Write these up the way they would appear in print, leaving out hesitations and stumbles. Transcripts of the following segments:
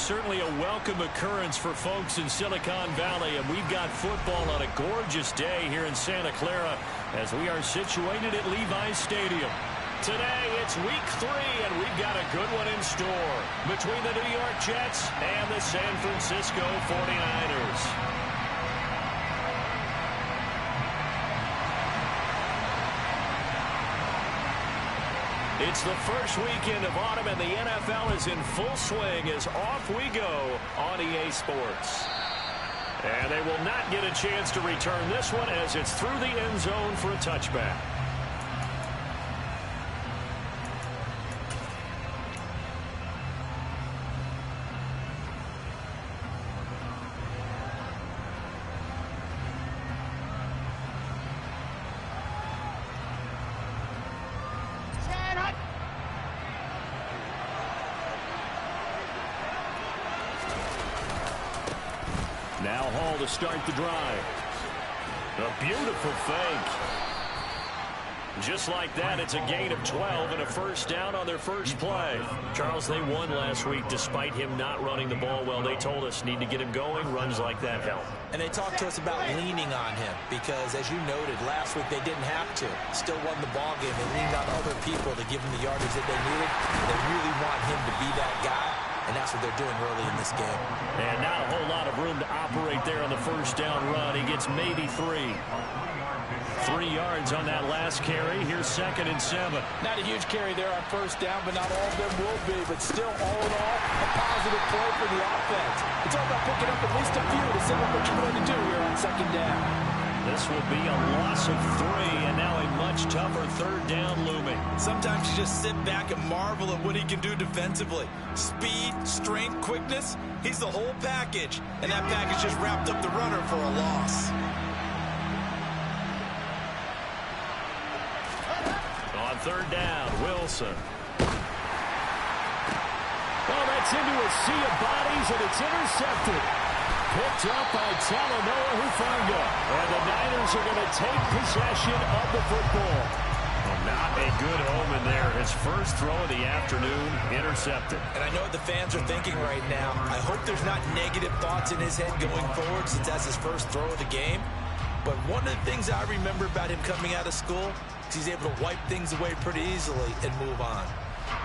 certainly a welcome occurrence for folks in Silicon Valley, and we've got football on a gorgeous day here in Santa Clara as we are situated at Levi's Stadium. Today, it's week 3, and we've got a good one in store between the New York Jets and the San Francisco 49ers. It's the first weekend of autumn, and the NFL is in full swing as off we go on EA Sports. And they will not get a chance to return this one as it's through the end zone for a touchback. Now Hall to start the drive. A beautiful fake. Just like that, it's a gain of 12 and a first down on their first play. Charles, they won last week despite him not running the ball well. They told us need to get him going. Runs like that help. And they talked to us about leaning on him because, as you noted, last week they didn't have to. Still won the ball game. They leaned on other people to give him the yardage that they needed. They really want him to be that guy. And that's what they're doing early in this game. And not a whole lot of room to operate there on the first down run. He gets maybe 3. 3 yards on that last carry. Here's 2nd and 7. Not a huge carry there on first down, but not all of them will be. But still, all in all, a positive play for the offense. It's all about picking up at least a few to set up what you're going to do here on 2nd down. This will be a loss of 3, and now a much tougher 3rd down looming. Sometimes you just sit back and marvel at what he can do defensively. Speed, strength, quickness, he's the whole package. And that package just wrapped up the runner for a loss. On 3rd down, Wilson. Well, that's into a sea of bodies, and it's intercepted. Picked up by Talanoa Hufanga. And the Niners are going to take possession of the football. Well, not a good omen there. His first throw of the afternoon, intercepted. And I know what the fans are thinking right now. I hope there's not negative thoughts in his head going forward since that's his first throw of the game. But one of the things I remember about him coming out of school is he's able to wipe things away pretty easily and move on.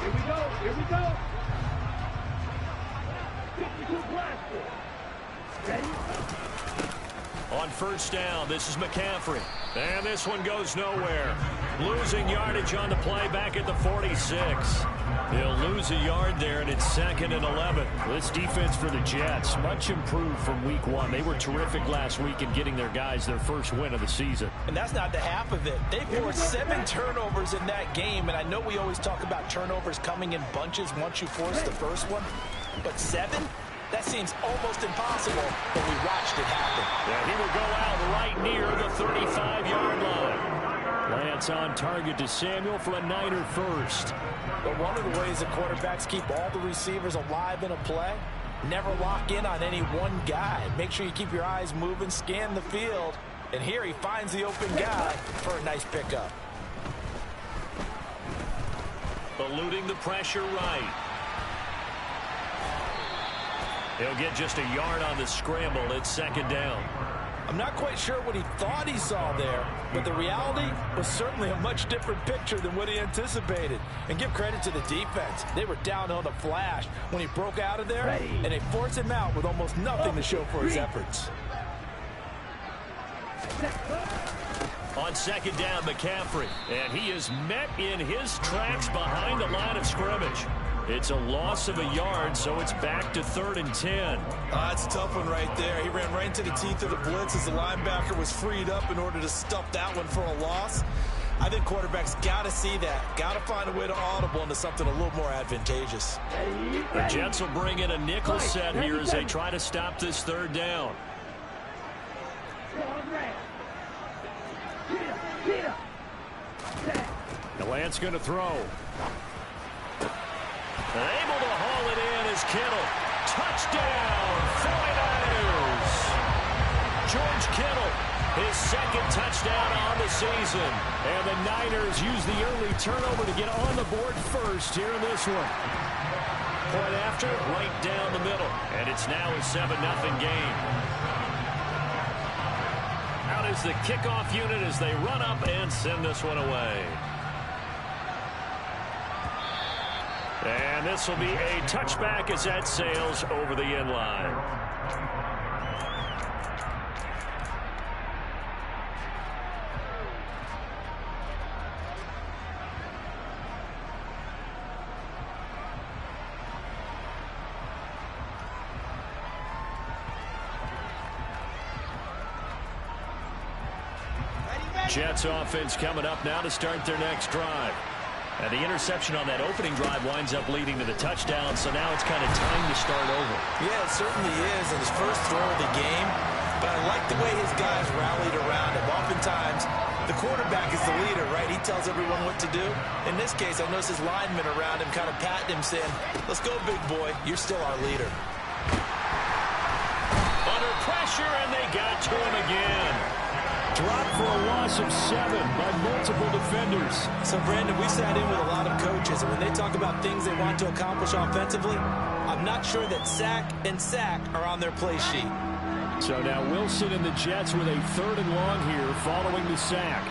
Here we go. Here we go. 52 blaster. Ready? On first down, this is McCaffrey. And this one goes nowhere. Losing yardage on the play back at the 46. He'll lose a yard there, and it's 2nd and 11. This defense for the Jets, much improved from week 1. They were terrific last week in getting their guys their first win of the season. And that's not the half of it. They forced 7 turnovers in that game, and I know we always talk about turnovers coming in bunches once you force the first one. But 7? That seems almost impossible, but we watched it happen. Yeah, he will go out right near the 35-yard line. Lance on target to Samuel for a Niner first. But one of the ways the quarterbacks keep all the receivers alive in a play, never lock in on any one guy. Make sure you keep your eyes moving, scan the field. And here he finds the open guy for a nice pickup. Eluding the pressure right. He'll get just a yard on the scramble. It's 2nd down. I'm not quite sure what he thought he saw there, but the reality was certainly a much different picture than what he anticipated. And give credit to the defense. They were down on the flash when he broke out of there, and they forced him out with almost nothing to show for his efforts. On 2nd down, McCaffrey, and he is met in his tracks behind the line of scrimmage. It's a loss of a yard, so it's back to 3rd and 10. That's a tough one right there. He ran right into the teeth of the blitz as the linebacker was freed up in order to stuff that one for a loss. I think quarterbacks got to see that. Got to find a way to audible into something a little more advantageous. The Jets will bring in a nickel set here as they try to stop this 3rd down. Now Lance going to throw. Able to haul it in is Kittle. Touchdown, 49ers. George Kittle, his 2nd touchdown on the season. And the Niners use the early turnover to get on the board first here in this one. point after, right down the middle. And it's now a 7-0 game. Out is the kickoff unit as they run up and send this one away. And this will be a touchback as that sails over the end line. Jets offense coming up now to start their next drive. And the interception on that opening drive winds up leading to the touchdown, so now it's kind of time to start over. Yeah, it certainly is in his first throw of the game, but I like the way his guys rallied around him. Oftentimes, the quarterback is the leader, right? He tells everyone what to do. In this case, I notice his linemen around him kind of patting him, saying, let's go, big boy. You're still our leader. Under pressure, and they got to him again. Dropped for a loss of 7 by multiple defenders. So, Brandon, we sat in with a lot of coaches, and when they talk about things they want to accomplish offensively, I'm not sure that sack and sack are on their play sheet. So now Wilson and the Jets with a 3rd and long here following the sack.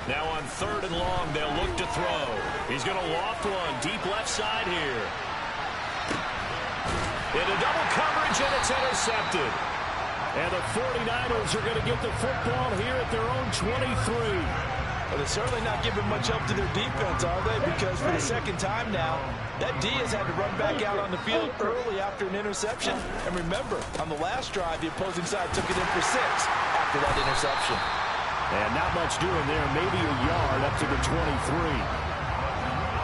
Now on 3rd and long, they'll look to throw. He's going to loft one deep left side here. Into double coverage, and it's intercepted. And the 49ers are going to get the football here at their own 23. Well, they're certainly not giving much help to their defense, are they? Because for the second time now, that D has had to run back out on the field early after an interception. And remember, on the last drive, the opposing side took it in for 6 after that interception. And not much doing there, maybe a yard up to the 23.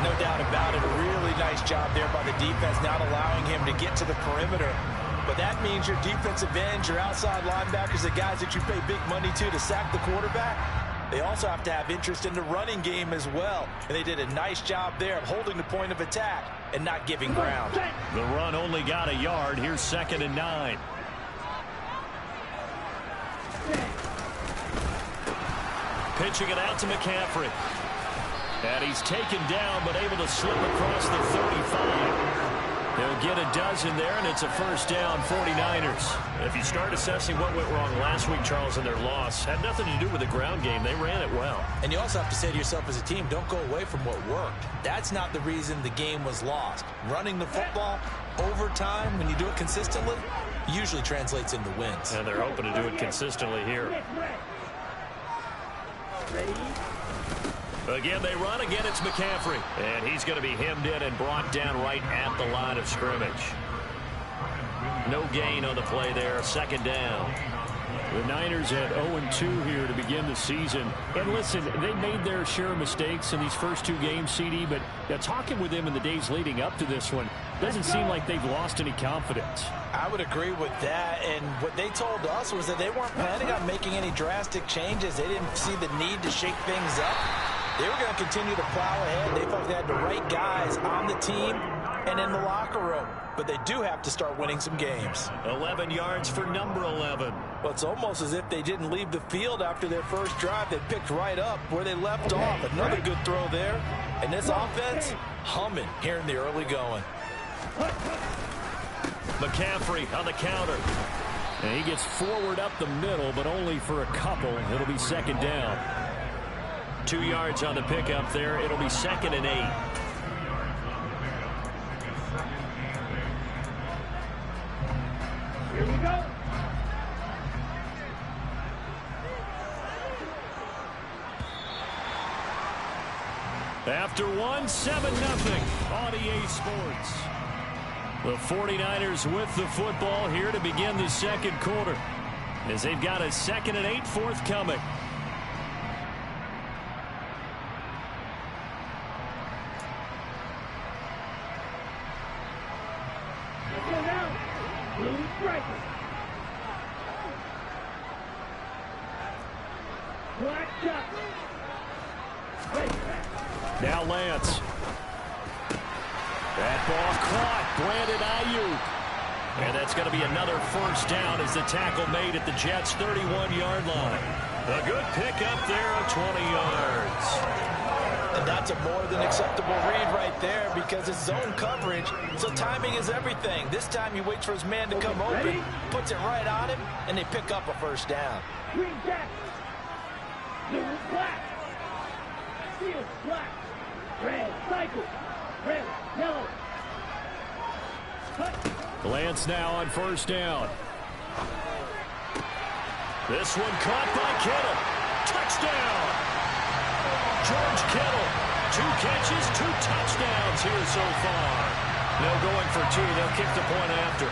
No doubt about it. A really nice job there by the defense, not allowing him to get to the perimeter. But that means your defensive ends, your outside linebackers, the guys that you pay big money to sack the quarterback, they also have to have interest in the running game as well. And they did a nice job there of holding the point of attack and not giving ground. The run only got a yard. Here's 2nd and 9. Pitching it out to McCaffrey. And he's taken down, but able to slip across the 35. He'll get a dozen there, and it's a 1st down, 49ers. If you start assessing what went wrong last week, Charles, in their loss, had nothing to do with the ground game. They ran it well. And you also have to say to yourself as a team, don't go away from what worked. That's not the reason the game was lost. Running the football over time, when you do it consistently, usually translates into wins. And they're hoping to do it consistently here. Again, they run. Again, it's McCaffrey. And he's going to be hemmed in and brought down right at the line of scrimmage. No gain on the play there. 2nd down. The Niners at 0-2 here to begin the season. And listen, they made their share of mistakes in these first 2 games, CD, but talking with them in the days leading up to this one, doesn't seem like they've lost any confidence. I would agree with that, and what they told us was that they weren't planning on making any drastic changes. They didn't see the need to shake things up. They were going to continue to plow ahead. They felt they had the right guys on the team and in the locker room. But they do have to start winning some games. 11 yards for number 11. Well, it's almost as if they didn't leave the field after their first drive. They picked right up where they left off. Another good throw there. And this offense, humming here in the early going. McCaffrey on the counter. And he gets forward up the middle, but only for a couple. It'll be 2nd down. 2 yards on the pickup there. It'll be 2nd and 8. Here we go. After 1, 7-0 on EA Sports. The 49ers with the football here to begin the 2nd quarter, as they've got a 2nd and 8 forthcoming. Now Lance. That ball caught. Brandon Ayuk. And that's going to be another 1st down as the tackle made at the Jets' 31-yard line. A good pickup there of 20 yards. And that's a more than acceptable read right there because it's zone coverage, so timing is everything. This time he waits for his man to come open, puts it right on him, and they pick up a first down. Green jacket. Blue black. Steel black. Red cycle. Red, yellow. Cut. Lance now on first down. This one caught by Kittle. Touchdown! George Kittle. 2 catches, 2 touchdowns here so far. No going for 2. They'll kick the point after.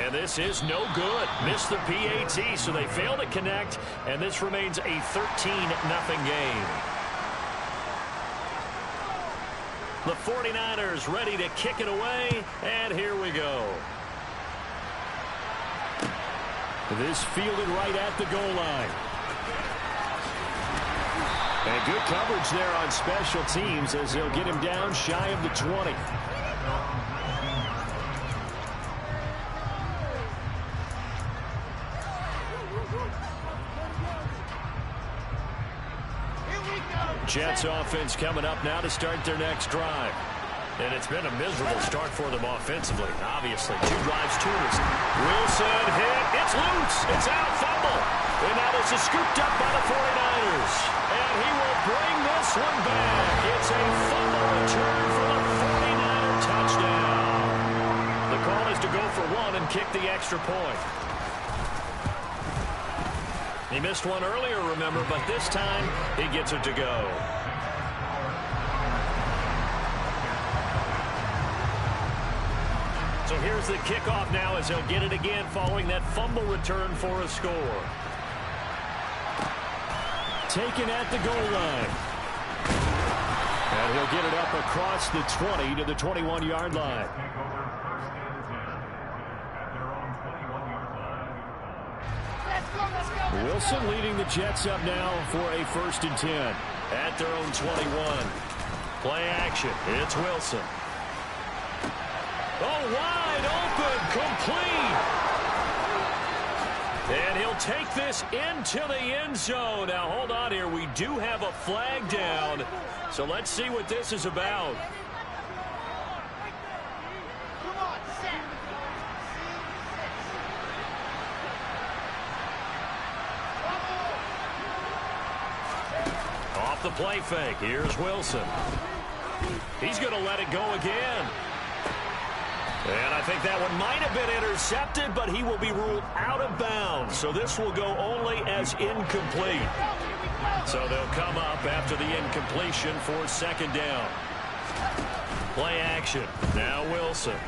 And this is no good. Missed the PAT, so they fail to connect, and this remains a 13-0 game. The 49ers ready to kick it away, and here we go. This fielded right at the goal line. And good coverage there on special teams as they'll get him down shy of the 20. Jets offense coming up now to start their next drive. And it's been a miserable start for them offensively, obviously. 2 drives, 2 misses. Wilson hit. It's loose. It's out. Fumble. And now this is scooped up by the 49ers. And he will bring this one back. It's a fumble return for the 49er touchdown. The call is to go for 1 and kick the extra point. He missed one earlier, remember, but this time he gets it to go. So here's the kickoff now as they'll get it again following that fumble return for a score. Taken at the goal line. And he'll get it up across the 20 to the 21-yard line. Wilson leading the Jets up now for a 1st and 10 at their own 21. Play action. It's Wilson. Oh, wide open, complete. And he'll take this into the end zone. Now, hold on here. We do have a flag down. So let's see what this is about. Off the play fake. Here's Wilson. He's going to let it go again. And I think that one might have been intercepted, but he will be ruled out of bounds. So this will go only as incomplete. So they'll come up after the incompletion for 2nd down. Play action. Now Wilson.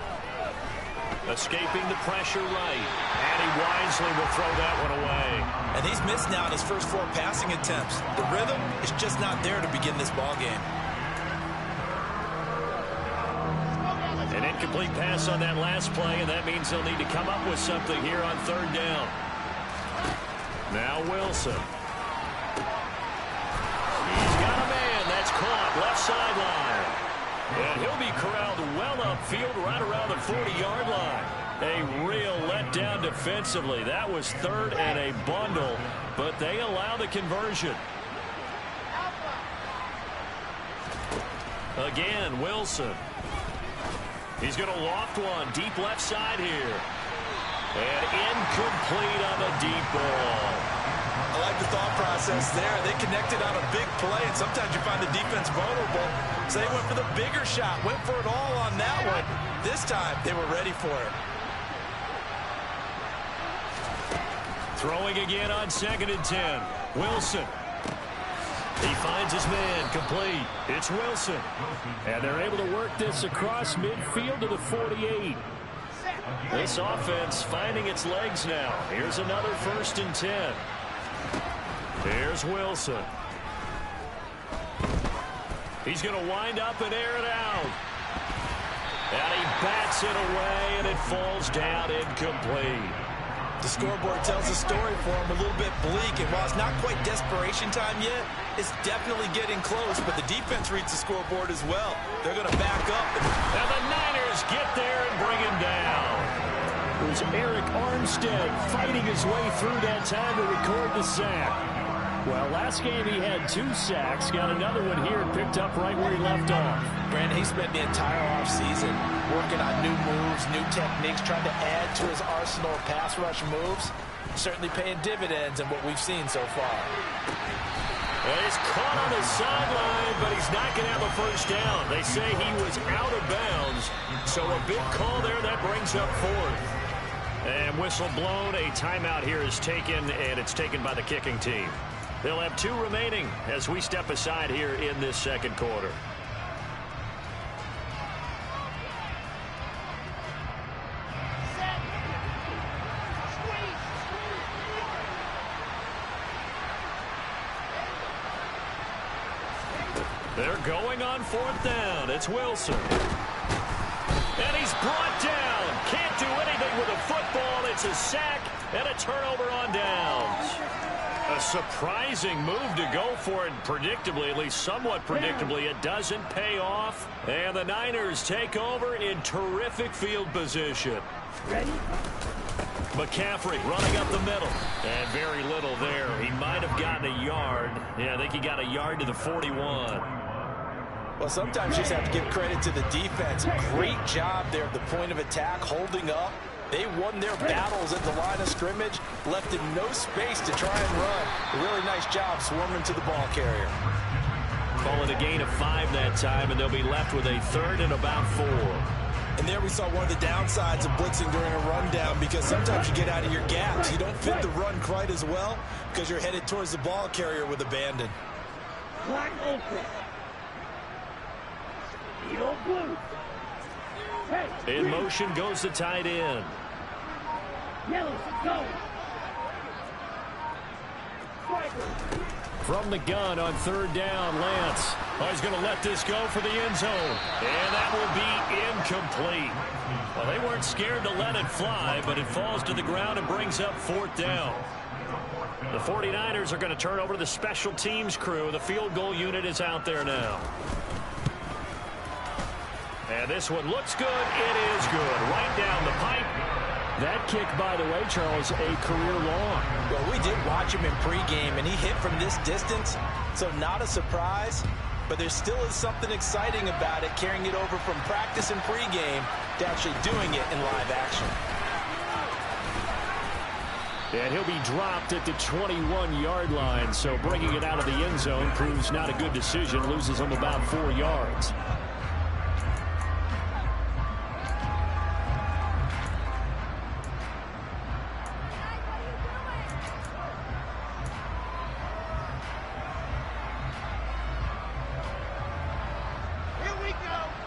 Escaping the pressure right. And he wisely will throw that one away. And he's missed now in his first 4 passing attempts. The rhythm is just not there to begin this ball game. An incomplete pass on that last play, and that means they'll need to come up with something here on 3rd down. Now Wilson. He's got a man. That's caught. Left sideline. And he'll be corralled well upfield right around the 40-yard line. A real letdown defensively. That was 3rd and a bundle, but they allow the conversion. Again, Wilson. He's going to loft one deep left side here. And incomplete on the deep ball. I like the thought process there. They connected on a big play, and sometimes you find the defense vulnerable. So they went for the bigger shot, went for it all on that one. This time, they were ready for it. Throwing again on 2nd and 10. Wilson. He finds his man, complete. It's Wilson. And they're able to work this across midfield to the 48. This offense finding its legs now. Here's another 1st and 10. Here's Wilson. He's going to wind up and air it out. And he bats it away, and it falls down incomplete. The scoreboard tells a story for him, a little bit bleak, and while it's not quite desperation time yet, it's definitely getting close, but the defense reads the scoreboard as well. They're going to back up. And the Niners get there and bring him down. It was Eric Armstead fighting his way through that time to record the sack. Well, last game he had 2 sacks. Got another one here and picked up right where he left off. Brandon, he spent the entire offseason working on new moves, new techniques, trying to add to his arsenal of pass rush moves. Certainly paying dividends in what we've seen so far. Well, he's caught on the sideline, but he's not going to have a first down. They say he was out of bounds, so a big call there. That brings up 4th. And whistle blown. A timeout here is taken, and it's taken by the kicking team. They'll have 2 remaining as we step aside here in this second quarter. They're going on 4th down. It's Wilson. And he's brought down. Can't do anything with a football. It's a sack and a turnover on downs. A surprising move to go for it predictably, at least somewhat predictably. It doesn't pay off. And the Niners take over in terrific field position. Ready? McCaffrey running up the middle. And very little there. He might have gotten a yard. Yeah, I think he got a yard to the 41. Well, sometimes you just have to give credit to the defense. Great job there at the point of attack, holding up. They won their battles at the line of scrimmage, left him no space to try and run. A really nice job swarming to the ball carrier. Call it a gain of 5 that time, and they'll be left with a 3rd and about 4. And there we saw one of the downsides of blitzing during a rundown, because sometimes you get out of your gaps. You don't fit the run quite as well because you're headed towards the ball carrier with abandon. Clock open. Field blue. Hey, In motion goes the tight end. yellow, go. Striker. From the gun on 3rd down, Lance. Oh, he's going to let this go for the end zone. And that will be incomplete. Well, they weren't scared to let it fly, but it falls to the ground and brings up 4th down. The 49ers are going to turn over to the special teams crew. The field goal unit is out there now. And this one looks good. It is good. Right down the pipe. That kick, by the way, Charles, a career long. Well, we did watch him in pregame, and he hit from this distance, so not a surprise. But there still is something exciting about it, carrying it over from practice and pregame to actually doing it in live action. And he'll be dropped at the 21-yard line, so bringing it out of the end zone proves not a good decision. Loses him about 4 yards.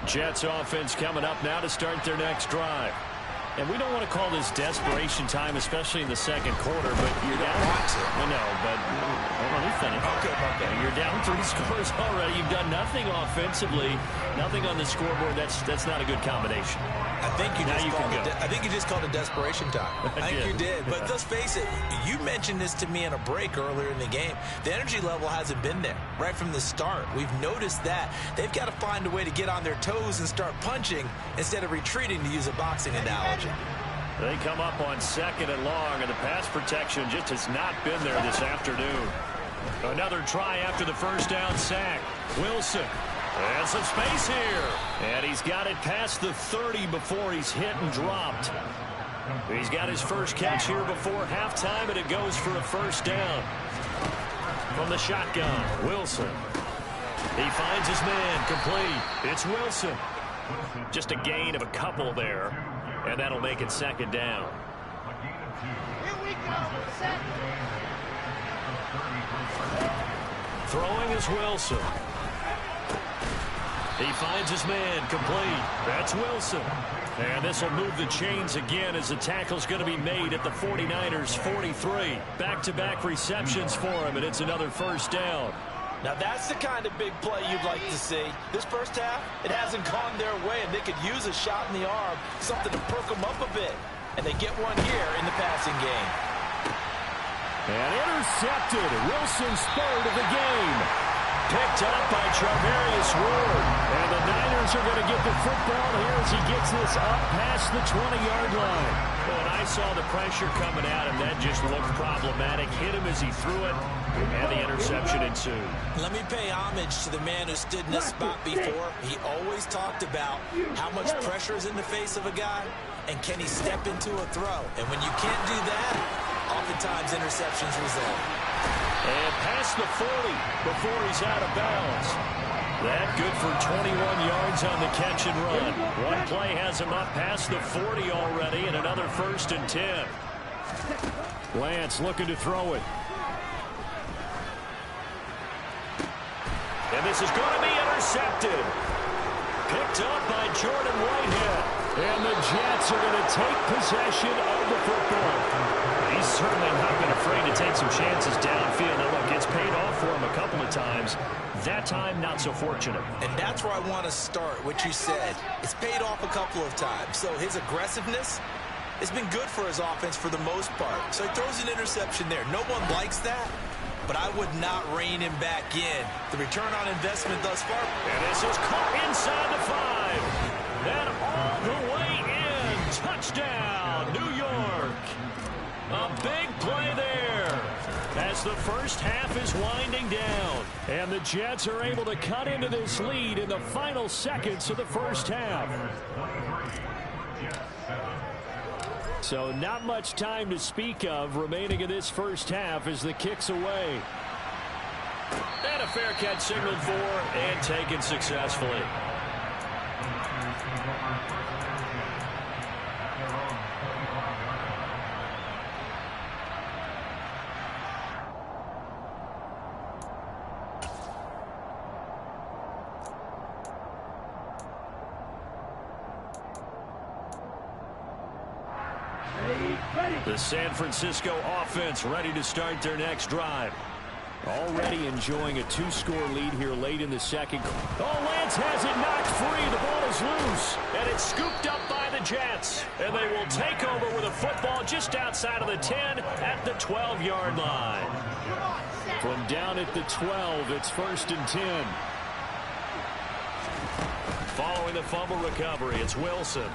Jets offense coming up now to start their next drive. And we don't want to call this desperation time, especially in the second quarter, but you're down. I know, but let me finish. Okay. You're down 3 scores already. You've done nothing offensively, nothing on the scoreboard. That's not a good combination. I think you just called it desperation time. I think you did. But let's face it, you mentioned this to me in a break earlier in the game. The energy level hasn't been there right from the start. We've noticed that. They've got to find a way to get on their toes and start punching instead of retreating, to use a boxing analogy. They come up on 2nd and long, and the pass protection just has not been there this afternoon. Another try after the first down sack. Wilson. And some space here. And he's got it past the 30 before he's hit and dropped. He's got his first catch here before halftime, and it goes for a first down. From the shotgun, Wilson. He finds his man, complete. It's Wilson. Just a gain of a couple there, and that'll make it 2nd down. Here we go. Set. Throwing is Wilson. He finds his man, complete. That's Wilson. And this will move the chains again as the tackle's going to be made at the 49ers 43. Back-to-back receptions for him, and it's another first down. Now that's the kind of big play you'd like to see. This first half, it hasn't gone their way, and they could use a shot in the arm, something to perk them up a bit. And they get one here in the passing game. And intercepted. Wilson's 3rd of the game. Picked up by Charvarius Ward. And the Niners are going to get the football here as he gets this up past the 20-yard line. When I saw the pressure coming at him, that just looked problematic. Hit him as he threw it, and the interception ensued. Let me pay homage to the man who stood in this spot before. He always talked about how much pressure is in the face of a guy, and can he step into a throw. And when you can't do that, oftentimes interceptions result. And past the 40 before he's out of bounds. That good for 21 yards on the catch and run. One play has him up past the 40 already, and another 1st and 10. Lance looking to throw it. And this is going to be intercepted. Picked up by Jordan Whitehead. And the Jets are going to take possession of the football. He's certainly not been afraid to take some chances downfield. Now, look, it's paid off for him a couple of times. That time, not so fortunate. And that's where I want to start, what you said. It's paid off a couple of times. So his aggressiveness has been good for his offense for the most part. So he throws an interception there. No one likes that, but I would not rein him back in. The return on investment thus far. And this is caught inside the 5. Then all the way in. Touchdown, New York. A big play there as the first half is winding down. And the Jets are able to cut into this lead in the final seconds of the first half. So not much time to speak of remaining in this first half as the kick's away. And a fair catch signaled for and taken successfully. The San Francisco offense ready to start their next drive. Already enjoying a 2-score lead here late in the second. Oh, Lance has it knocked free. The ball is loose. And it's scooped up by the Jets. And they will take over with a football just outside of the 10 at the 12-yard line. From down at the 12, it's 1st and 10. Following the fumble recovery, it's Wilson.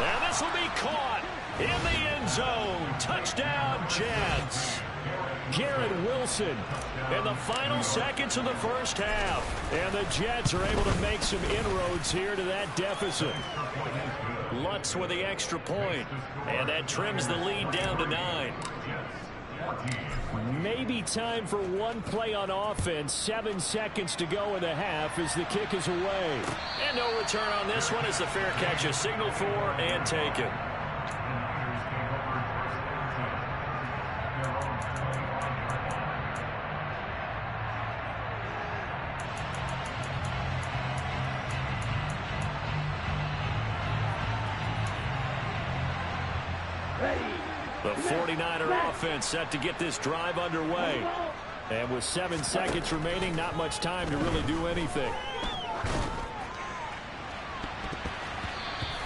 And this will be caught in the end zone. Touchdown, Jets. Garrett Wilson in the final seconds of the first half. And the Jets are able to make some inroads here to that deficit. Lutz with the extra point. And that trims the lead down to 9. Maybe time for one play on offense. 7 seconds to go in the half as the kick is away. And no return on this one as the fair catch is signaled for and taken. The 49er offense set to get this drive underway. And with 7 seconds remaining, not much time to really do anything.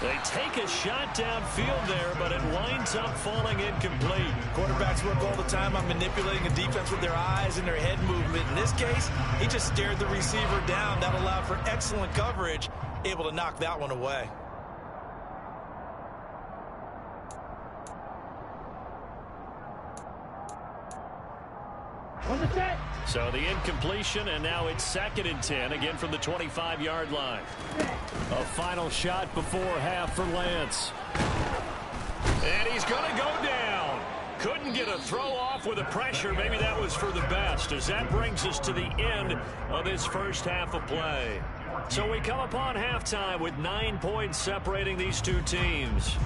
They take a shot downfield there, but it winds up falling incomplete. Quarterbacks work all the time on manipulating a defense with their eyes and their head movement. In this case, he just stared the receiver down. That allowed for excellent coverage, able to knock that one away. So the incompletion, and now it's 2nd and 10, again from the 25-yard line. A final shot before half for Lance. And he's going to go down. Couldn't get a throw off with the pressure. Maybe that was for the best, as that brings us to the end of this first half of play. So we come upon halftime with 9 points separating these two teams.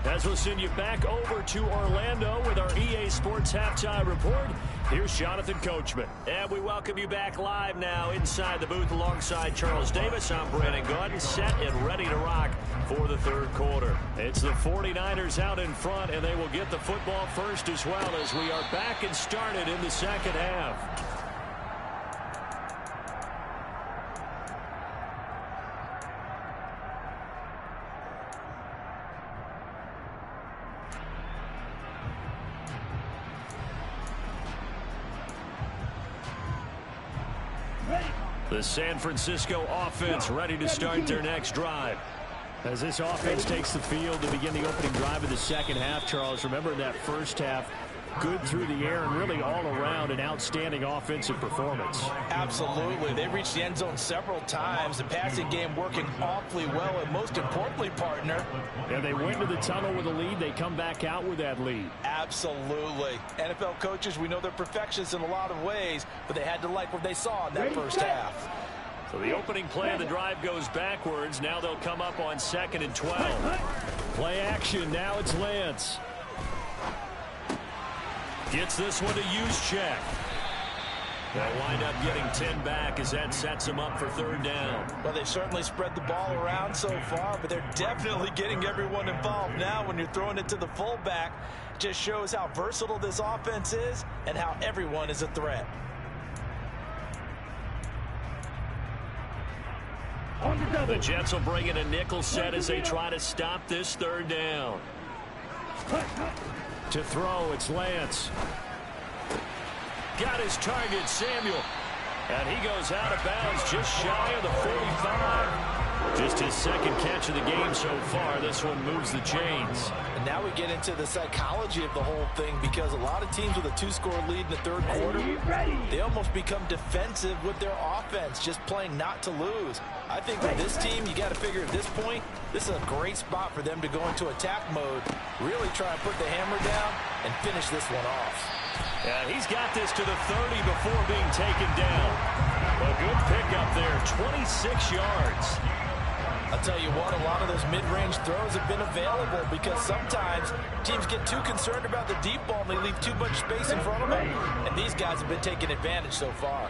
As we'll send you back over to Orlando with our EA Sports Halftime Report, here's Jonathan Coachman. And we welcome you back live now inside the booth alongside Charles Davis. I'm Brandon Gaudin, set and ready to rock for the third quarter. It's the 49ers out in front, and they will get the football first as well as we are back and started in the second half. The San Francisco offense ready to start their next drive. As this offense takes the field to begin the opening drive of the second half, Charles, remember in that first half, good through the air and really all around an outstanding offensive performance. Absolutely. They reached the end zone several times. The passing game working awfully well, and most importantly, partner. And they went to the tunnel with a lead. They come back out with that lead. Absolutely. NFL coaches, we know they're perfectionists in a lot of ways, but they had to like what they saw in that first half. So the opening play of the drive goes backwards. Now they'll come up on 2nd and 12. Play action. Now it's Lance. Gets this one to Juszczyk. They'll wind up getting 10 back as that sets them up for 3rd down. Well, they've certainly spread the ball around so far, but they're definitely getting everyone involved now when you're throwing it to the fullback. Just shows how versatile this offense is and how everyone is a threat. The Jets will bring in a nickel set as they try to stop this 3rd down. To throw, it's Lance. Got his target, Samuel. And he goes out of bounds just shy of the 45. Just his 2nd catch of the game so far. This one moves the chains. And now we get into the psychology of the whole thing, because a lot of teams with a 2-score lead in the 3rd quarter, they almost become defensive with their offense, just playing not to lose. I think for this team, you got to figure at this point, this is a great spot for them to go into attack mode, really try and put the hammer down and finish this one off. Yeah, he's got this to the 30 before being taken down. A good pickup there, 26 yards. I'll tell you what, a lot of those mid-range throws have been available, because sometimes teams get too concerned about the deep ball and they leave too much space in front of them, and these guys have been taking advantage so far.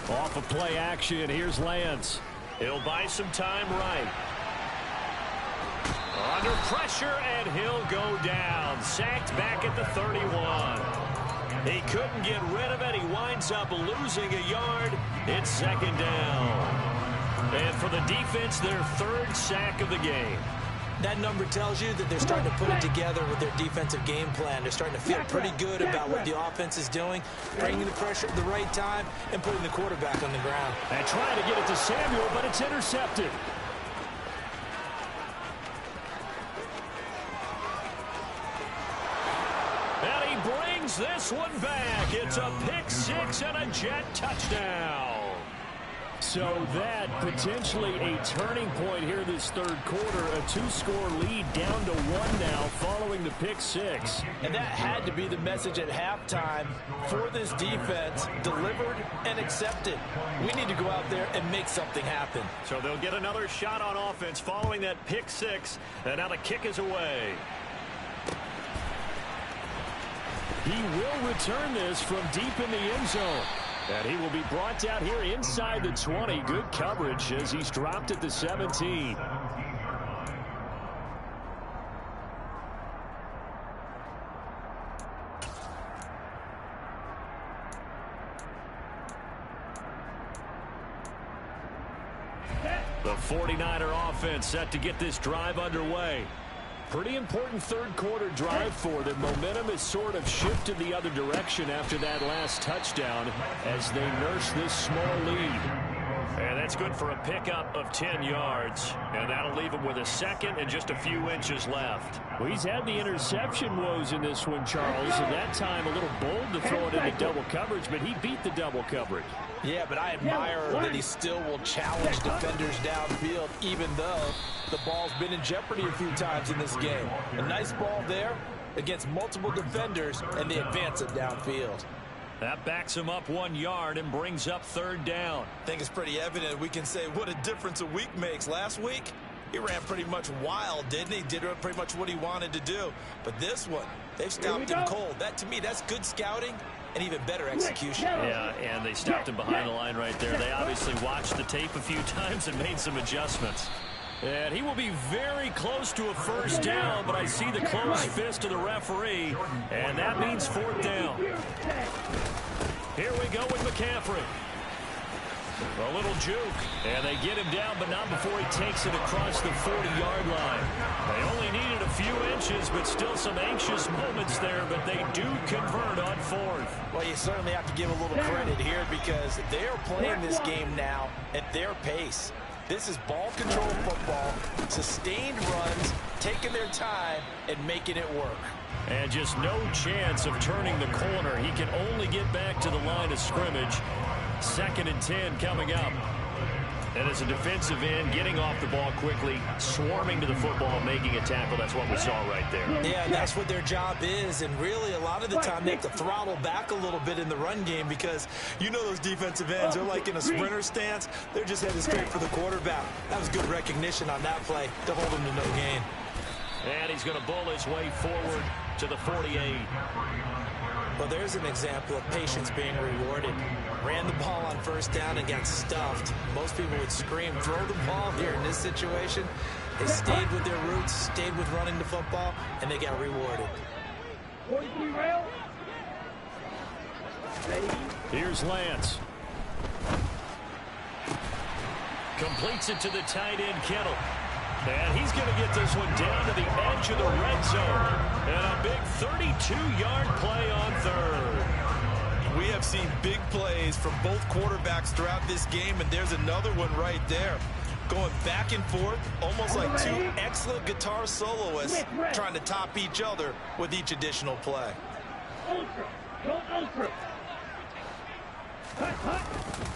Off of play action, here's Lance. He'll buy some time right. Under pressure, and he'll go down. Sacked back at the 31. He couldn't get rid of it. He winds up losing a yard. It's 2nd down. And for the defense, their 3rd sack of the game. That number tells you that they're starting to put it together with their defensive game plan. They're starting to feel pretty good about what the offense is doing, bringing the pressure at the right time, and putting the quarterback on the ground. And trying to get it to Samuel, but it's intercepted. And he brings this one back. It's a pick 6 and a Jet touchdown. So that potentially a turning point here this 3rd quarter. A 2-score lead down to 1 now following the pick 6. And that had to be the message at halftime for this defense, delivered and accepted. We need to go out there and make something happen. So they'll get another shot on offense following that pick 6. And now the kick is away. He will return this from deep in the end zone. And he will be brought down here inside the 20. Good coverage as he's dropped at the 17. The 49er offense set to get this drive underway. Pretty important 3rd quarter drive for them. Momentum has sort of shifted the other direction after that last touchdown as they nurse this small lead. And that's good for a pickup of 10 yards. And that'll leave him with a 2nd and just a few inches left. Well, he's had the interception woes in this one, Charles. And that time a little bold to throw it into double coverage, but he beat the double coverage. Yeah, but I admire that he still will challenge defenders downfield, even though the ball's been in jeopardy a few times in this game. A nice ball there against multiple defenders, and they advance it downfield. That backs him up 1 yard and brings up 3rd down. I think it's pretty evident we can say what a difference a week makes. Last week, he ran pretty much wild, didn't he? Did pretty much what he wanted to do. But this one, they've stopped him cold. That, to me, that's good scouting and even better execution. Yeah, and they stopped him behind the line right there. They obviously watched the tape a few times and made some adjustments. And he will be very close to a 1st down, but I see the closed fist of the referee, and that means 4th down. Here we go with McCaffrey. A little juke. And they get him down, but not before he takes it across the 40-yard line. They only needed a few inches, but still some anxious moments there, but they do convert on fourth. Well, you certainly have to give a little credit here because they are playing this game now at their pace. This is ball control football, sustained runs, taking their time, and making it work. And just no chance of turning the corner. He can only get back to the line of scrimmage. 2nd and 10 coming up. And as a defensive end, getting off the ball quickly, swarming to the football, making a tackle. That's what we saw right there. Yeah, that's what their job is. And really, a lot of the time, they have to throttle back a little bit in the run game because you know those defensive ends, they're like in a sprinter stance. They're just headed straight for the quarterback. That was good recognition on that play to hold him to no gain. And he's going to bull his way forward to the 48. Well, there's an example of patience being rewarded. Ran the ball on 1st down and got stuffed. Most people would scream, throw the ball here in this situation. They stayed with their roots, stayed with running the football, and they got rewarded. 43 rail. Ready? Here's Lance. Completes it to the tight end, Kittle. And he's going to get this one down to the edge of the red zone. And a big 32-yard play on 3rd. We have seen big plays from both quarterbacks throughout this game, and there's another one right there. Going back and forth, almost like two excellent guitar soloists trying to top each other with each additional play. Ultra. Go ultra. Hut, hut.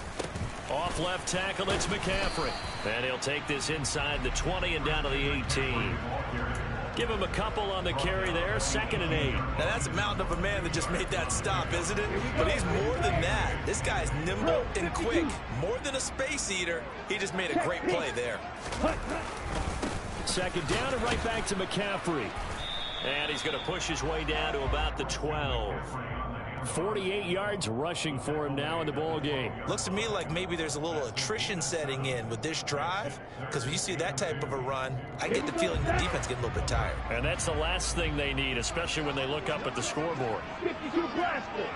Off left tackle, it's McCaffrey. And he'll take this inside the 20 and down to the 18. Give him a couple on the carry there, 2nd and 8. Now that's a mountain of a man that just made that stop, isn't it? But he's more than that. This guy's nimble and quick. More than a space eater. He just made a great play there. 2nd down and right back to McCaffrey. And he's going to push his way down to about the 12. 48 yards rushing for him now in the ball game. Looks to me like maybe there's a little attrition setting in with this drive, because when you see that type of a run, I get the feeling the defense getting a little bit tired. And that's the last thing they need, especially when they look up at the scoreboard. 52 blaster.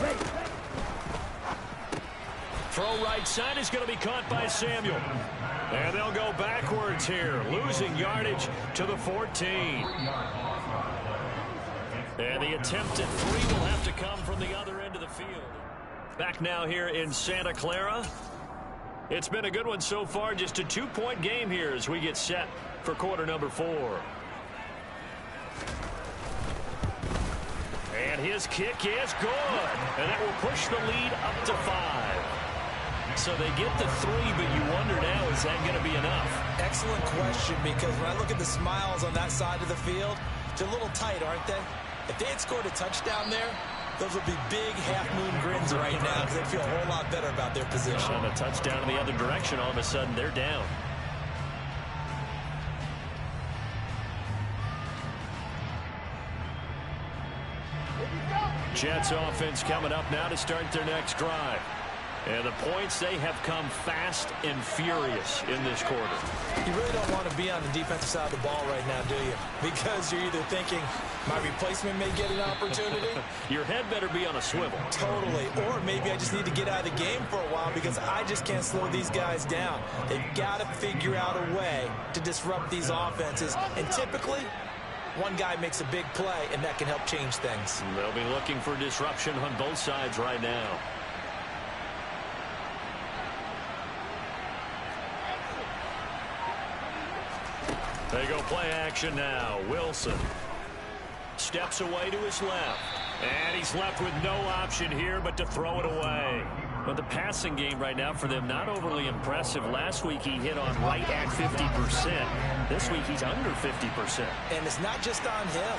Ready. Throw right side is going to be caught by Samuel. And they'll go backwards here, losing yardage to the 14. And the attempt at 3 will have to come from the other end of the field. Back now here in Santa Clara. It's been a good one so far. Just a 2-point game here as we get set for quarter number 4. And his kick is good. And that will push the lead up to 5. So they get the 3, but you wonder now, is that going to be enough? Excellent question, because when I look at the smiles on that side of the field, they're a little tight, aren't they? If they had scored a touchdown there, those would be big half-moon grins right now because they feel a whole lot better about their position. On a touchdown in the other direction, all of a sudden they're down. Jets offense coming up now to start their next drive. And the points, they have come fast and furious in this quarter. You really don't want to be on the defensive side of the ball right now, do you? Because you're either thinking, my replacement may get an opportunity. Your head better be on a swivel. Totally. Or maybe I just need to get out of the game for a while because I just can't slow these guys down. They've got to figure out a way to disrupt these offenses. And typically, one guy makes a big play, and that can help change things. They'll be looking for disruption on both sides right now. They go play action now. Wilson steps away to his left. And he's left with no option here but to throw it away. But the passing game right now for them, not overly impressive. Last week he hit on right at 50%. This week he's under 50%. And it's not just on him.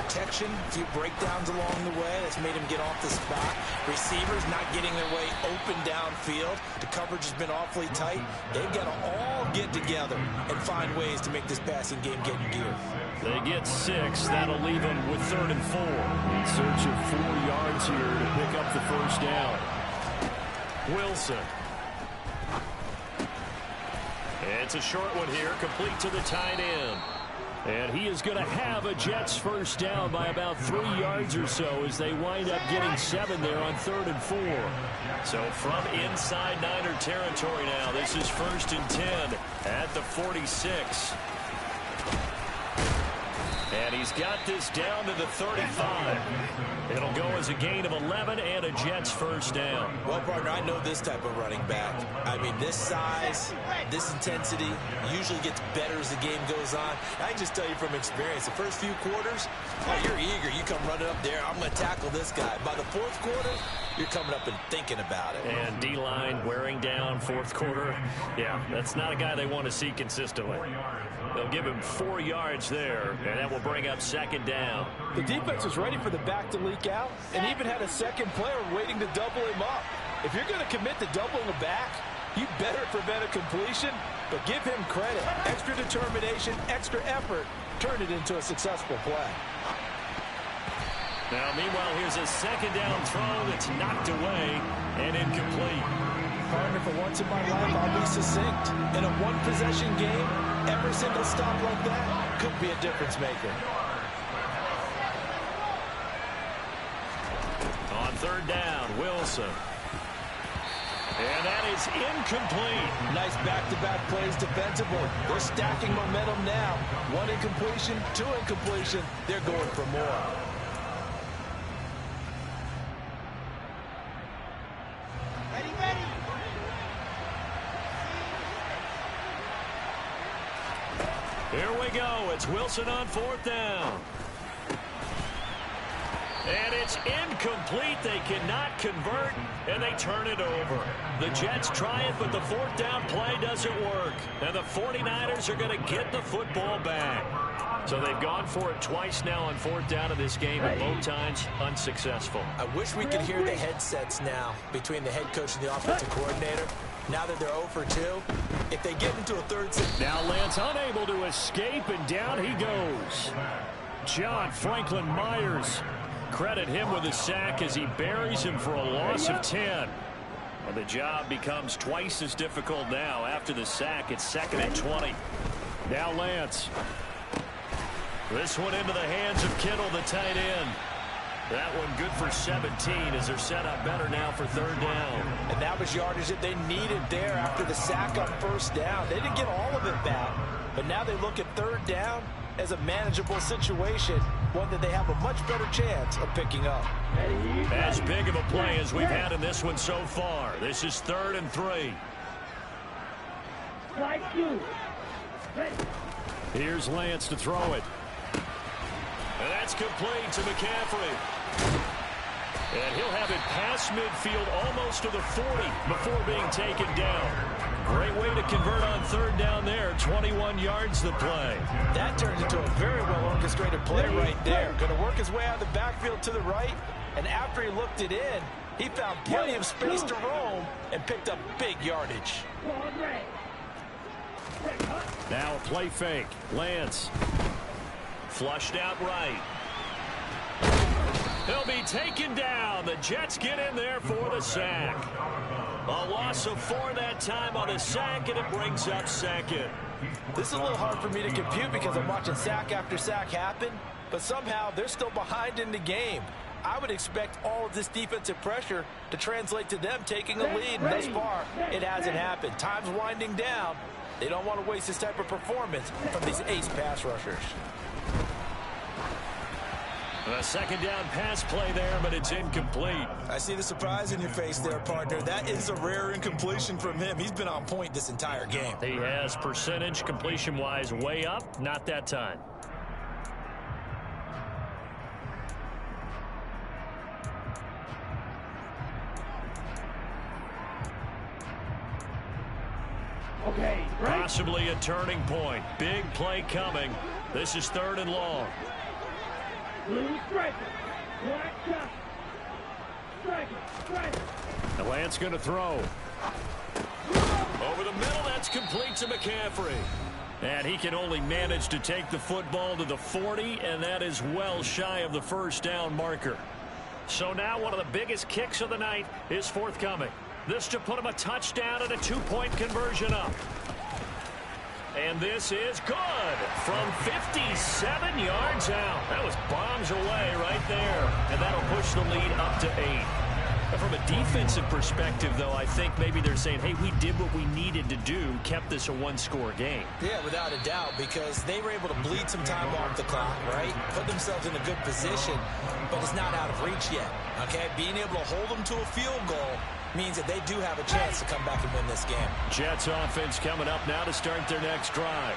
Protection, a few breakdowns along the way. That's made him get off the spot. Receivers not getting their way open downfield. The coverage has been awfully tight. They've got to all get together and find ways to make this passing game get in gear. They get 6. That'll leave them with 3rd and 4. In search of 4 yards here to pick up the first down. Wilson. It's a short one here, complete to the tight end. And he is going to have a Jets first down by about 3 yards or so as they wind up getting 7 there on 3rd and 4. So from inside Niner territory now, this is 1st and 10 at the 46. And he's got this down to the 35. It'll go as a gain of 11 and a Jets first down. Well, partner, I know this type of running back. I mean, this size, this intensity usually gets better as the game goes on. I can just tell you from experience, the first few quarters, oh, you're eager. You come running up there, I'm going to tackle this guy. By the 4th quarter, you're coming up and thinking about it. And D-line wearing down 4th quarter. Yeah, that's not a guy they want to see consistently. They'll give him 4 yards there, and that will bring up 2nd down. The defense was ready for the back to leak out and even had a second player waiting to double him up. If you're going to commit to doubling the back, you better prevent a completion, but give him credit. Extra determination, extra effort, turn it into a successful play. Now, meanwhile, here's a 2nd down throw that's knocked away and incomplete. Partner, for once in my life, I'll be succinct. In a one-possession game, every single stop like that could be a difference maker. On 3rd down, Wilson. And that is incomplete. Nice back-to-back plays defensively. They're stacking momentum now. 1 incompletion, 2 incompletion. They're going for more. Here we go. It's Wilson on 4th down. And it's incomplete. They cannot convert, and they turn it over. The Jets try it, but the 4th down play doesn't work. And the 49ers are going to get the football back. So they've gone for it twice now on 4th down in this game, and both times unsuccessful. I wish we could hear the headsets now between the head coach and the offensive coordinator. Now that they're 0 for 2, if they get into a 3rd... Now Lance unable to escape, and down he goes. John Franklin Myers. Credit him with a sack as he buries him for a loss of 10. Well, the job becomes twice as difficult now. After the sack, it's 2nd and 20. Now Lance. This one into the hands of Kittle, the tight end. That one good for 17 as they're set up better now for 3rd down. And that was yardage that they needed there after the sack on 1st down. They didn't get all of it back, but now they look at 3rd down as a manageable situation, one that they have a much better chance of picking up. As big of a play as we've had in this one so far. This is 3rd and 3. Here's Lance to throw it. And that's complete to McCaffrey. And he'll have it past midfield almost to the 40 before being taken down. Great way to convert on 3rd down there. 21 yards the play. That turns into a very well-orchestrated play right there. Going to work his way out of the backfield to the right. And after he looked it in, he found plenty of space to roam and picked up big yardage. Now a play fake. Lance. Flushed out right. He'll be taken down. The Jets get in there for the sack. A loss of 4 that time on the sack, and it brings up 2nd. This is a little hard for me to compute because I'm watching sack after sack happen, but somehow they're still behind in the game. I would expect all of this defensive pressure to translate to them taking a lead, and thus far, it hasn't happened. Time's winding down. They don't want to waste this type of performance from these ace pass rushers. A 2nd down pass play there, but it's incomplete. I see the surprise in your face there, partner. That is a rare incompletion from him. He's been on point this entire game. He has percentage completion-wise way up, not that time. Okay, right. Possibly a turning point. Big play coming. This is 3rd and long. Blue striker. Black shot. Striker. The Lance going to throw. Over the middle, that's complete to McCaffrey. And he can only manage to take the football to the 40, and that is well shy of the 1st down marker. So now one of the biggest kicks of the night is forthcoming. This to put him a touchdown and a 2-point conversion up. And this is good from 57 yards out. That was bombs away right there. And that'll push the lead up to 8. From a defensive perspective, though, I think maybe they're saying, hey, we did what we needed to do, kept this a one-score game. Yeah, without a doubt, because they were able to bleed some time off the clock, right? Put themselves in a good position, but it's not out of reach yet, okay? Being able to hold them to a field goal means that they do have a chance to come back and win this game. Jets offense coming up now to start their next drive.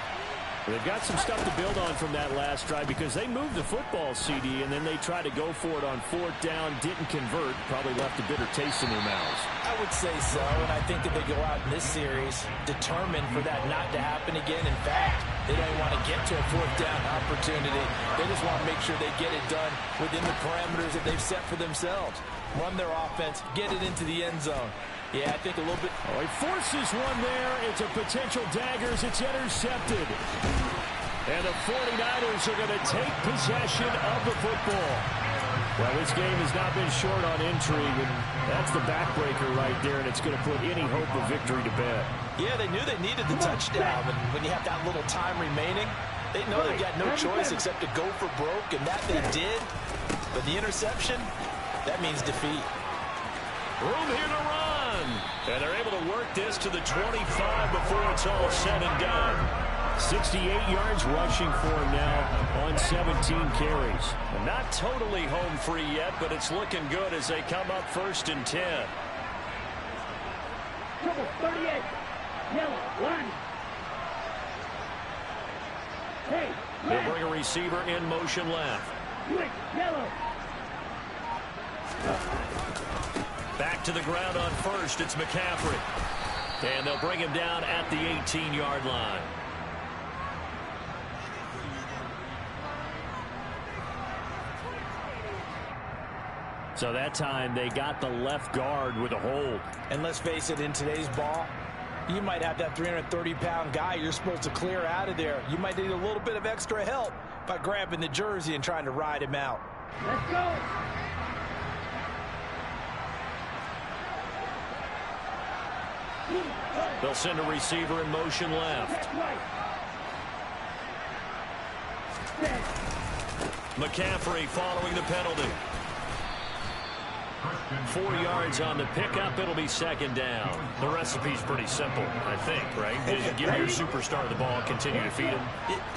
They've got some stuff to build on from that last drive because they moved the football, CD, and then they tried to go for it on 4th down, didn't convert, probably left a bitter taste in their mouths. I would say so, and I think that they go out in this series determined for that not to happen again. In fact, they don't want to get to a 4th down opportunity. They just want to make sure they get it done within the parameters that they've set for themselves. Run their offense, get it into the end zone. Yeah, I think a little bit. Oh, he forces one there. It's a potential daggers. It's intercepted. And the 49ers are going to take possession of the football. Well, this game has not been short on intrigue, and that's the backbreaker right there, and it's going to put any hope of victory to bed. Yeah, they knew they needed the touchdown, and when you have that little time remaining, they know they've got no choice except to go for broke, and that they did. But the interception, that means defeat. Room here to run. And they're able to work this to the 25 before it's all said and done. 68 yards rushing for him now on 17 carries. And not totally home free yet, but it's looking good as they come up 1st and 10. Trouble 38. Yellow, line. Hey, They'll bring a receiver in motion left. quick, yellow. Back to the ground on 1st. It's McCaffrey. And they'll bring him down at the 18-yard line. So that time they got the left guard with a hold. And let's face it, in today's ball, you might have that 330-pound guy you're supposed to clear out of there. You might need a little bit of extra help by grabbing the jersey and trying to ride him out. Let's go. They'll send a receiver in motion left. McCaffrey following the penalty. 4 yards on the pickup. It'll be 2nd down. The recipe's pretty simple, I think, right? Give your superstar the ball, continue to feed him.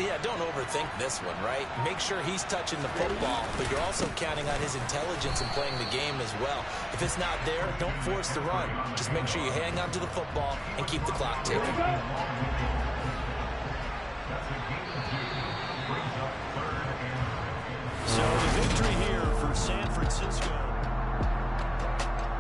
Yeah, don't overthink this one, right? Make sure he's touching the football, but you're also counting on his intelligence in playing the game as well. If it's not there, don't force the run. Just make sure you hang on to the football and keep the clock ticking. So the victory here for San Francisco.